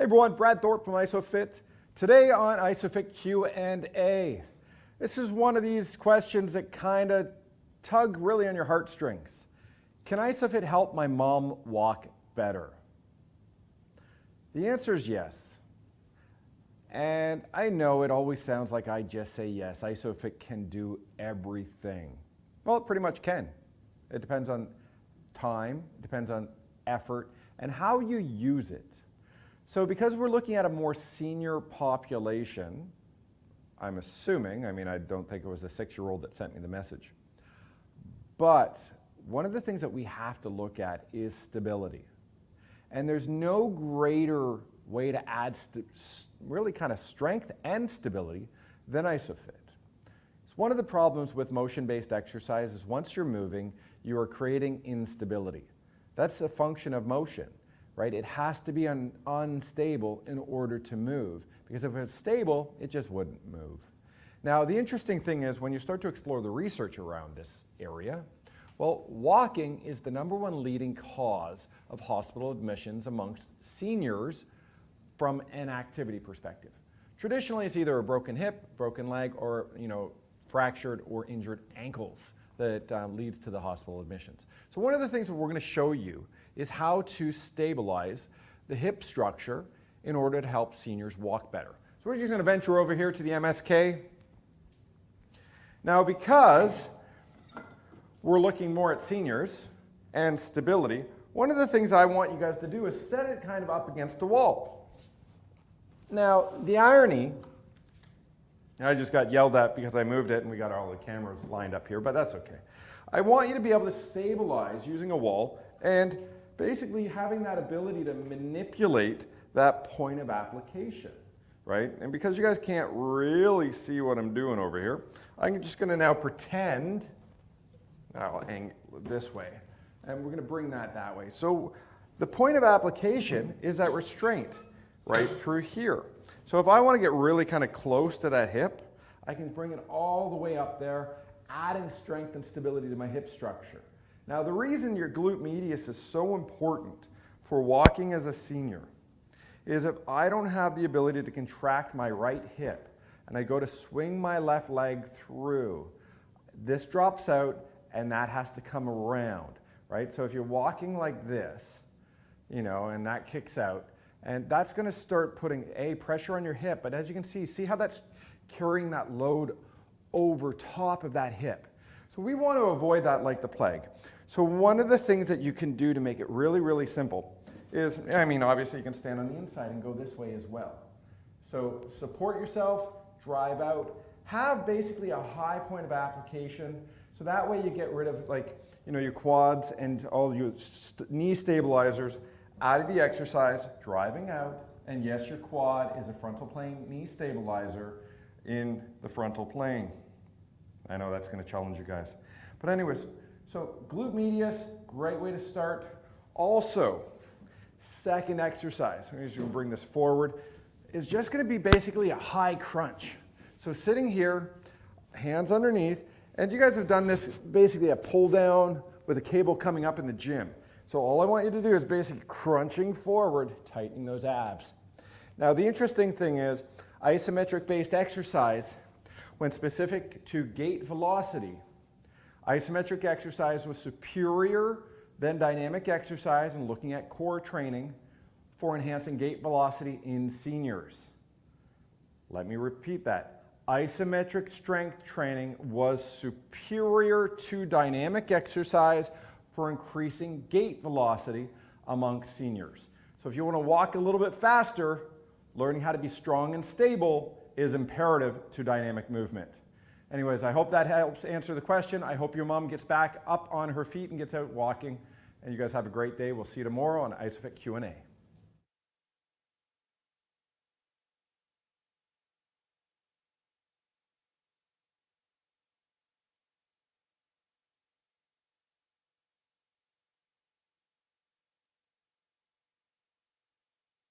Hey everyone, Brad Thorpe from Isophit. Today on Isophit Q&A. This is one of these questions that kind of tug really on your heartstrings. Can Isophit help my mom walk better? The answer is yes. And I know it always sounds like I just say yes, Isophit can do everything. Well, it pretty much can. It depends on time, it depends on effort, and how you use it. So because we're looking at a more senior population, I'm assuming, I don't think it was the 6-year-old that sent me the message, but one of the things that we have to look at is stability. And there's no greater way to add really kind of strength and stability than Isophit. It's one of the problems with motion-based exercise is once you're moving, you are creating instability. That's a function of motion. Right? It has to be unstable in order to move, because if it's stable, it just wouldn't move. Now, the interesting thing is when you start to explore the research around this area, well, walking is the #1 leading cause of hospital admissions amongst seniors from an activity perspective. Traditionally, it's either a broken hip, broken leg, or fractured or injured ankles that leads to the hospital admissions. So one of the things that we're going to show you is how to stabilize the hip structure in order to help seniors walk better. So we're just going to venture over here to the MSK. Now, because we're looking more at seniors and stability, one of the things I want you guys to do is set it kind of up against the wall. Now, the irony, I just got yelled at because I moved it and we got all the cameras lined up here, but that's okay. I want you to be able to stabilize using a wall and basically having that ability to manipulate that point of application, right? And because you guys can't really see what I'm doing over here, I'm just going to now pretend, I'll angle this way, and we're going to bring that way. So the point of application is that restraint right through here. So if I want to get really kind of close to that hip, I can bring it all the way up there, adding strength and stability to my hip structure. Now, the reason your glute medius is so important for walking as a senior is if I don't have the ability to contract my right hip and I go to swing my left leg through, this drops out and that has to come around, right? So if you're walking like this, and that kicks out, and that's going to start putting pressure on your hip, but as you can see how that's carrying that load over top of that hip. So we want to avoid that like the plague. So one of the things that you can do to make it really, really simple is, obviously you can stand on the inside and go this way as well. So support yourself, drive out, have basically a high point of application, so that way you get rid of your quads and all your knee stabilizers out of the exercise, driving out, and yes, your quad is a frontal plane knee stabilizer in the frontal plane. I know that's going to challenge you guys. But anyways, so glute medius, great way to start. Also, second exercise, I'm just going to bring this forward, is just going to be basically a high crunch. So sitting here, hands underneath, and you guys have done this basically a pull down with a cable coming up in the gym. So all I want you to do is basically crunching forward, tightening those abs. Now the interesting thing is, isometric based exercise, when specific to gait velocity, isometric exercise was superior than dynamic exercise in looking at core training for enhancing gait velocity in seniors. Let me repeat that. Isometric strength training was superior to dynamic exercise for increasing gait velocity amongst seniors. So if you want to walk a little bit faster, learning how to be strong and stable is imperative to dynamic movement. Anyways, I hope that helps answer the question. I hope your mom gets back up on her feet and gets out walking. And you guys have a great day. We'll see you tomorrow on Isophit Q&A.